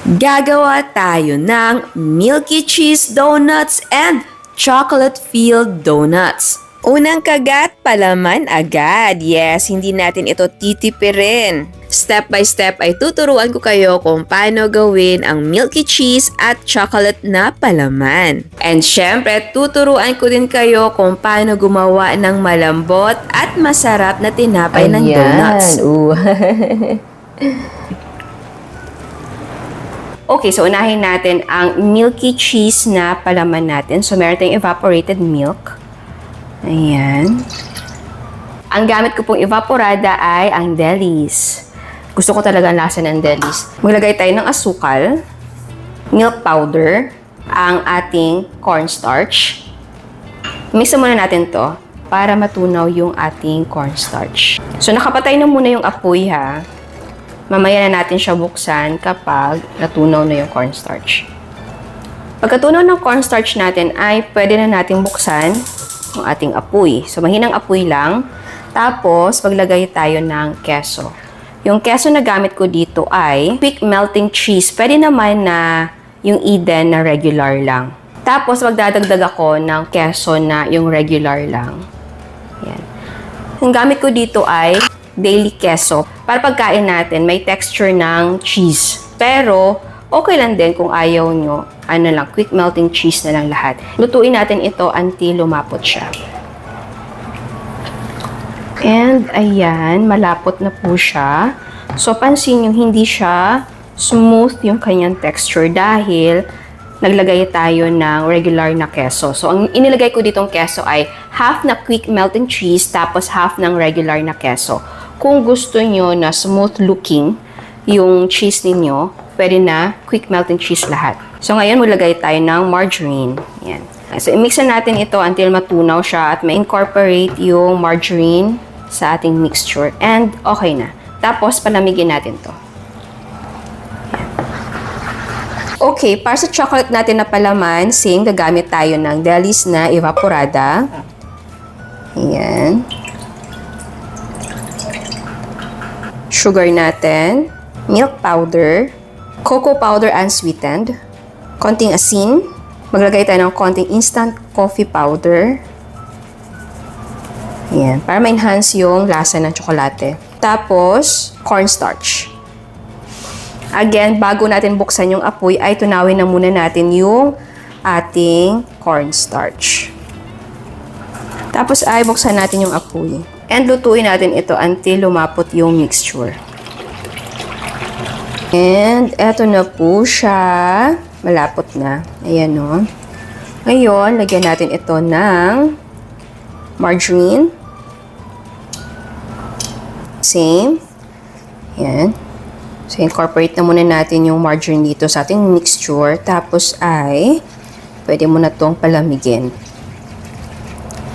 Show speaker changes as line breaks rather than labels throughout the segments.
Gagawa tayo ng Milky Cheese Donuts and Chocolate-Filled Donuts. Unang kagat, palaman agad. Yes, hindi natin ito titipirin. Step by step ay tuturuan ko kayo kung paano gawin ang milky cheese at chocolate na palaman. And syempre, tuturuan ko din kayo kung paano gumawa ng malambot at masarap na tinapay ng donuts. Okay, so unahin natin ang milky cheese na palaman natin. So, meron tayong evaporated milk. Ayan. Ang gamit ko pong evaporada ay ang Delis. Gusto ko talaga ang lasa ng Delis. Maglagay tayo ng asukal, milk powder, ang ating cornstarch. Mixan muna natin to para matunaw yung ating cornstarch. So, nakapatay na muna yung apoy ha. Mamaya na natin siya buksan kapag natunaw na yung cornstarch. Pagkatunaw ng cornstarch natin ay pwede na natin buksan ang ating apoy. So, mahinang apoy lang. Tapos, maglagay tayo ng keso. Yung keso na gamit ko dito ay quick melting cheese. Pwede naman na yung Eden na regular lang. Tapos, magdadagdag ako ng keso na yung regular lang. Yan. Yung gamit ko dito ay daily keso. Para pagkain natin, may texture ng cheese. Pero, okay lang din kung ayaw nyo, quick melting cheese na lang lahat. Lutuin natin ito until lumapot siya. And, ayan, malapot na po siya. So, pansin nyo, hindi siya smooth yung kanyang texture dahil naglagay tayo ng regular na keso. So, ang inilagay ko ditong keso ay half na quick melting cheese tapos half ng regular na keso. Kung gusto nyo na smooth looking yung cheese ninyo, pwede na quick melting cheese lahat. So, ngayon maglagay tayo ng margarine. Yan. So, i-mixan natin ito until matunaw siya at ma-incorporate yung margarine sa ating mixture. And okay na. Tapos, palamigin natin to. Okay, para sa chocolate natin na palaman, gagamit tayo ng Delis na evaporada. Ayan. Sugar natin, milk powder, cocoa powder unsweetened, konting asin, maglagay tayo ng konting instant coffee powder. Ayan, para ma-enhance yung lasa ng tsokolate. Tapos, cornstarch. Again, bago natin buksan yung apoy, ay tunawin na muna natin yung ating cornstarch. Tapos ay buksan natin yung apoy. And lutuin natin ito until lumapot yung mixture. And eto na po siya. Malapot na. Ayan o. Ngayon, lagyan natin ito ng margarine. Same. Ayan. So, incorporate na muna natin yung margarine dito sa ating mixture. Tapos ay, pwede mo na itong palamigin.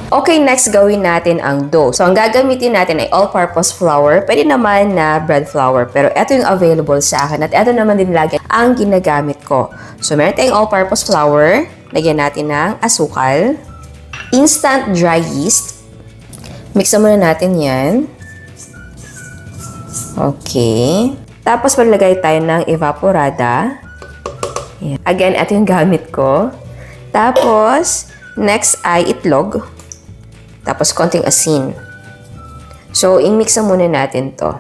Okay, next gawin natin ang dough. So, ang gagamitin natin ay all-purpose flour. Pwede naman na bread flour. Pero ito yung available sa akin. At ito naman din lagi ang ginagamit ko. So, meron tayong all-purpose flour. Lagyan natin ng asukal. Instant dry yeast. Mixan muna natin yan. Okay. Tapos, maglagay tayo ng evaporada. Yan. Again, ito yung gamit ko. Tapos, next ay itlog. Tapos, konting asin. So, i-mixan muna natin to.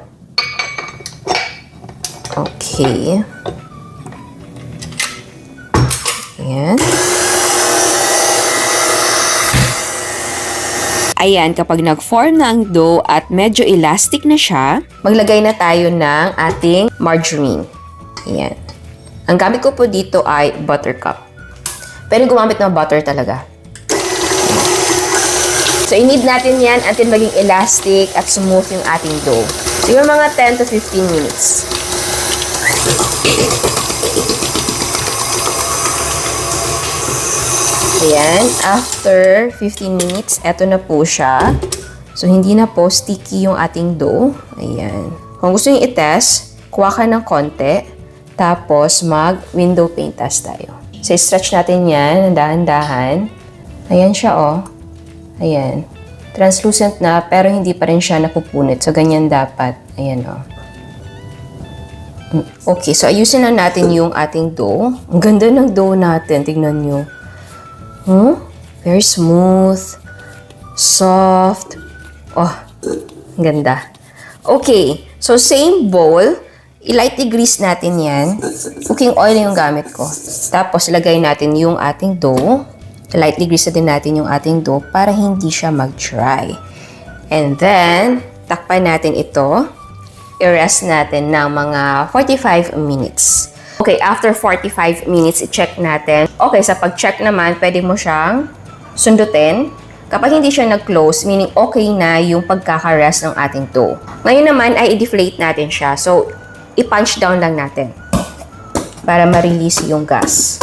Okay. Ayan. Ayan, kapag nag-form na ang dough at medyo elastic na siya, maglagay na tayo ng ating margarine. Ayan. Ang gamit ko po dito ay buttercup. Pero gumamit ng butter talaga. So, i-knead natin yan until maging elastic at smooth yung ating dough. Siguro mga 10 to 15 minutes. Ayan. After 15 minutes, eto na po siya. So, hindi na po sticky yung ating dough. Ayan. Kung gusto nyo i-test, kuha ka ng konti. Tapos, mag-window pane test tayo. So, i-stretch natin yan, dahan-dahan. Ayan siya, oh. Ayan. Translucent na, pero hindi pa rin siya napupunit. So, ganyan dapat. Ayan, oh. Okay, so ayusin na natin yung ating dough. Ang ganda ng dough natin. Tignan nyo. Very smooth. Soft. Oh, ang ganda. Okay, so same bowl. I-lightly grease natin yan. Cooking oil yung gamit ko. Tapos, ilagay natin yung ating dough. Lightly grease na din natin yung ating dough para hindi siya mag-dry. And then, takpan natin ito. I-rest natin ng mga 45 minutes. Okay, after 45 minutes, i-check natin. Okay, sa pag-check naman, pwede mo siyang sundutin. Kapag hindi siya nag-close, meaning okay na yung pagkaka-rest ng ating dough. Ngayon naman ay i-deflate natin siya. So, i-punch down lang natin para ma-release yung gas.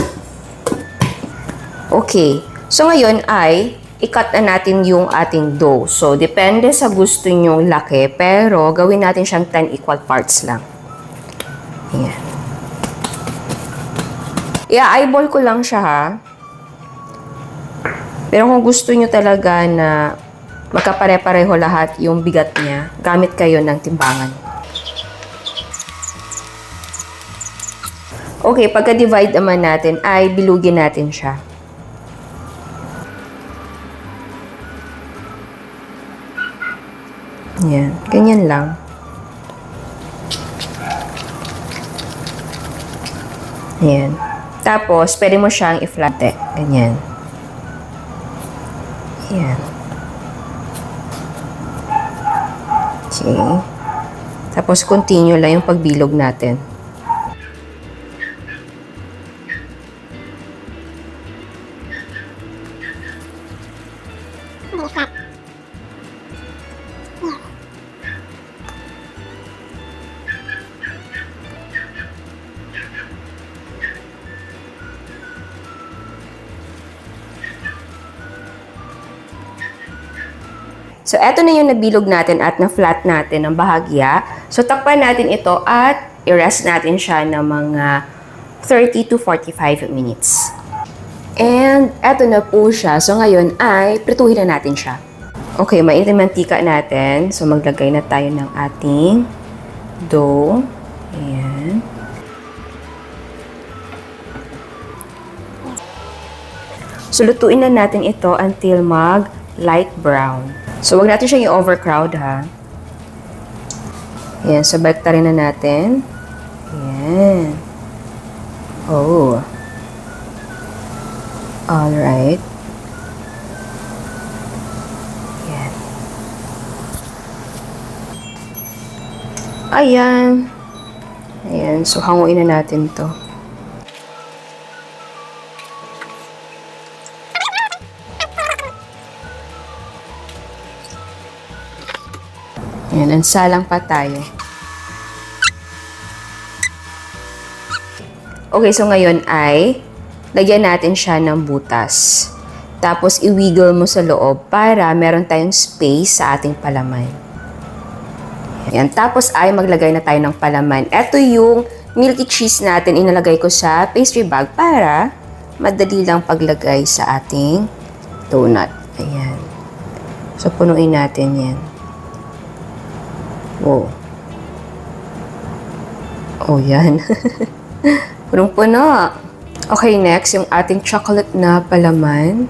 Okay. So, ngayon ay i-cut na natin yung ating dough. So, depende sa gusto nyong laki, pero gawin natin siyang 10 equal parts lang. Ayan. I-eyeball ko lang siya, ha. Pero kung gusto nyo talaga na magkapare-pareho lahat yung bigat niya, gamit kayo ng timbangan. Okay, pagka-divide naman natin, ay bilugin natin siya. Yan, ganyan lang. Yan. Tapos, pwede mo siyang i-flatte. Ganyan. Yan. Okay. Tapos, continue lang yung pagbilog natin. So, eto na yung nabilog natin at na-flat natin ng bahagya. So, takpan natin ito at i-rest natin siya ng mga 30 to 45 minutes. And, eto na po siya. So, ngayon ay prituhin na natin siya. Okay, mainit yung mantika natin. So, maglagay na tayo ng ating dough. Ayan. So, lutuin na natin ito until mag-light brown. So, wag natin siyang i-overcrowd, ha. Ayan, so baliktarin na natin. Ayan. Oh. Alright. Ayan. Ayan. Ayan, so hanguin na natin to. Ayan, ansalang pa tayo. Okay, so ngayon ay lagyan natin siya ng butas. Tapos i-wiggle mo sa loob para meron tayong space sa ating palaman. Ayan, tapos ay maglagay na tayo ng palaman. Ito yung milky cheese natin, inalagay ko sa pastry bag para madali lang paglagay sa ating donut. Ayan. So punuin natin yan. Wow. Oh, yan. Punong-puno. Okay, next, yung ating chocolate na palaman.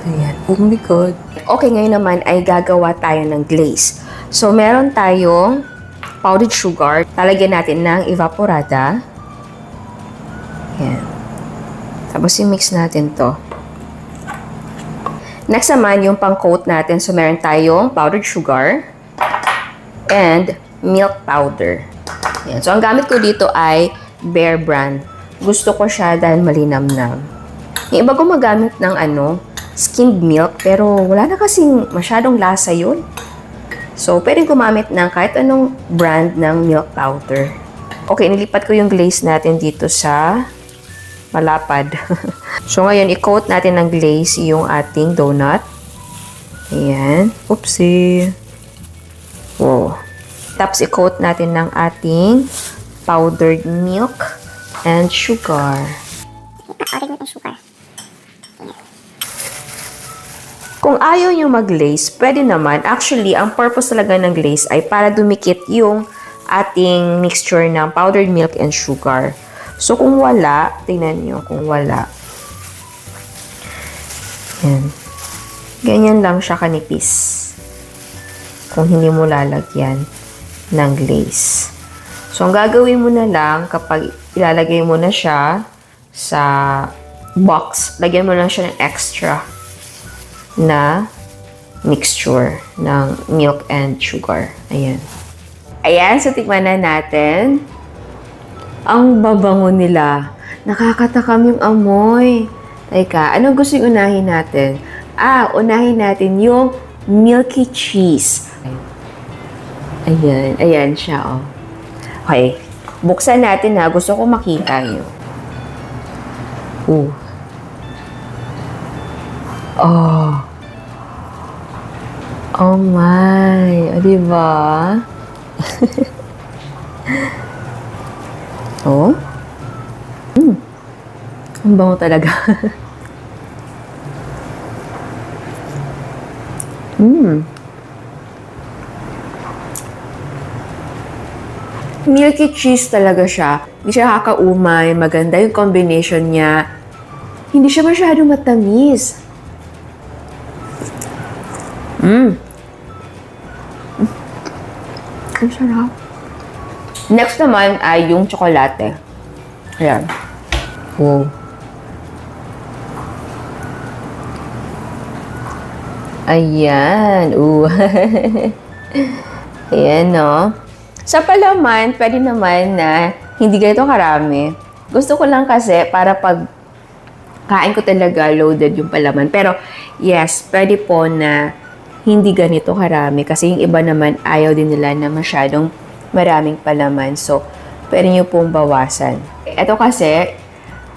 Ayan. Oh my God. Okay, ngayon naman ay gagawa tayo ng glaze. So, meron tayong powdered sugar. Talagyan natin ng evaporada. Ayan. Tapos, i-mix natin to. Next naman, yung pang-coat natin. So, meron tayong powdered sugar and milk powder. Yan. So, ang gamit ko dito ay Bear Brand. Gusto ko siya dahil malinamnam. Yung iba gumagamit ng skimmed milk, pero wala na kasing masyadong lasa yun. So, pwedeng gumamit ng kahit anong brand ng milk powder. Okay, nilipat ko yung glaze natin dito sa malapad. So, ngayon, i-coat natin ng glaze yung ating donut. Ayan. Oopsie. Wow. Tapos, i-coat natin ng ating powdered milk and sugar.
Powdered milk and sugar.
Kung ayaw nyo mag-glaze, pwede naman. Actually, ang purpose talaga ng glaze ay para dumikit yung ating mixture ng powdered milk and sugar. So, kung wala, tingnan nyo kung wala. Yan. Ganyan lang siya kanipis. Kung hindi mo lalagyan ng glaze. So, ang gagawin mo na lang kapag ilalagay mo na siya sa box, lagyan mo lang siya ng extra na mixture ng milk and sugar. Ayan. Ayan, so tikman na natin. Ang babango nila. Nakakatakam yung amoy. Teka, anong gusto yung unahin natin? Unahin natin yung milky cheese. Ayan, ayan siya, oh. Okay, buksan natin ha. Gusto ko makita yun. Oh. Oh my. O, diba? Oh. Ang bango talaga. Milky cheese talaga siya. Hindi siya kakaumay. Maganda yung combination niya. Hindi siya masyadong matamis. Ang sarap. Next naman ay yung tsokolate. Ayan. Wow. Ayan. Ayan, no? Sa palaman, pwede naman na hindi ganito karami. Gusto ko lang kasi para pag kain ko talaga loaded yung palaman. Pero, yes, pwede po na hindi ganito karami. Kasi yung iba naman, ayaw din nila na masyadong maraming palaman. So, pwede nyo pong bawasan. Ito kasi,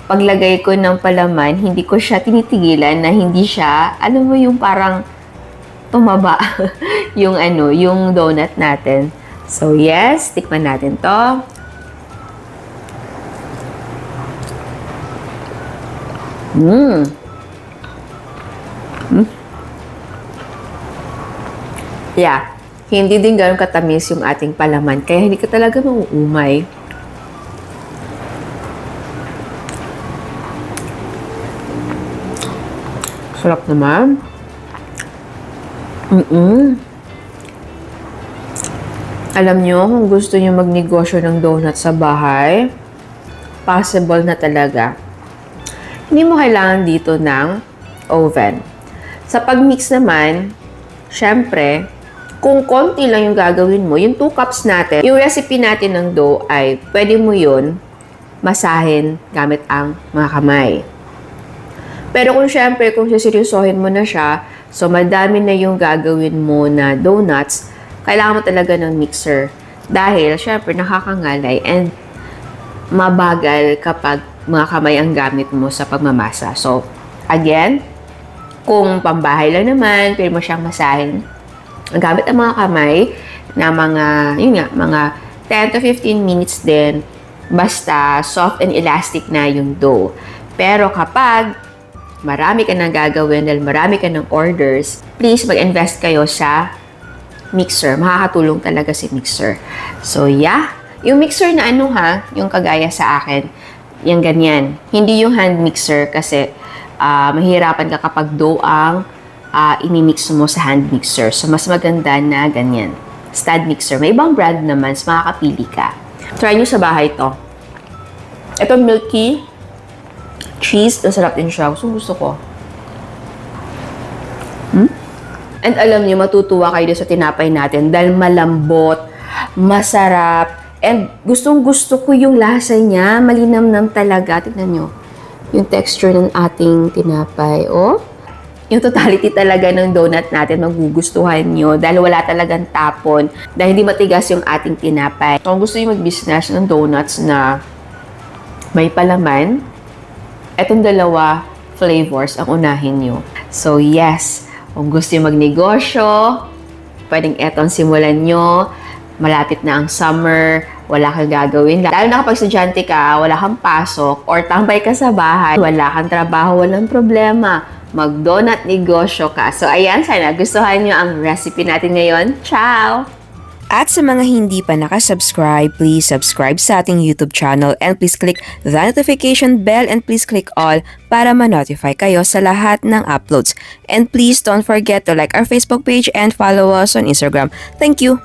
paglagay ko ng palaman, hindi ko siya tinitigilan na hindi siya, alam mo yung parang tumaba yung yung donut natin. So, yes, tikman natin to. Yeah, hindi din gano'ng katamis yung ating palaman, kaya hindi ka talaga mauumay. Sarap naman. Alam nyo, kung gusto nyo magnegosyo ng donut sa bahay, possible na talaga. Hindi mo kailangan dito ng oven. Sa pag-mix naman, syempre, kung konti lang yung gagawin mo, yung 2 cups natin, yung recipe natin ng dough ay pwede mo yun masahin gamit ang mga kamay. Pero kung syempre, kung siseryosohin mo na siya, so madami na yung gagawin mo na donuts, kailangan mo talaga ng mixer. Dahil, syempre, nakakangalay and mabagal kapag mga kamay ang gamit mo sa pagmamasa. So, again, kung pambahay lang naman, pwede mo siyang masahin. Ang gamit ang mga kamay na mga 10 to 15 minutes din, basta soft and elastic na yung dough. Pero kapag marami ka nang gagawin dahil marami ka ng orders, please mag-invest kayo sa mixer. Makakatulong talaga si mixer. So, yeah. Yung mixer na yung kagaya sa akin, yung ganyan. Hindi yung hand mixer kasi mahirapan ka kapag dough ang imimix mo sa hand mixer. So, mas maganda na ganyan. Stand mixer. May ibang brand naman, so makakapili ka. Try nyo sa bahay to. Ito, milky cheese. Masarap din siya. Gusto ko. And alam niyo, matutuwa kayo sa tinapay natin dahil malambot, masarap, and gustong-gusto ko yung lasa niya. Malinamnam talaga. Tignan nyo yung texture ng ating tinapay. Oh, yung totality talaga ng donut natin magugustuhan nyo dahil wala talagang tapon, dahil hindi matigas yung ating tinapay. Kung gusto nyo mag-business ng donuts na may palaman, etong dalawa flavors ang unahin nyo. So, yes. Kung gusto nyo magnegosyo, pwedeng etong simulan nyo. Malapit na ang summer, wala kang gagawin. Lalo na kapag estudyante ka, wala kang pasok, or tambay ka sa bahay, wala kang trabaho, walang problema. mag-donut negosyo ka. So, ayan, sana gustuhan nyo ang recipe natin ngayon. Ciao!
At sa mga hindi pa nakasubscribe, please subscribe sa ating YouTube channel and please click the notification bell and please click all para ma-notify kayo sa lahat ng uploads. And please don't forget to like our Facebook page and follow us on Instagram. Thank you!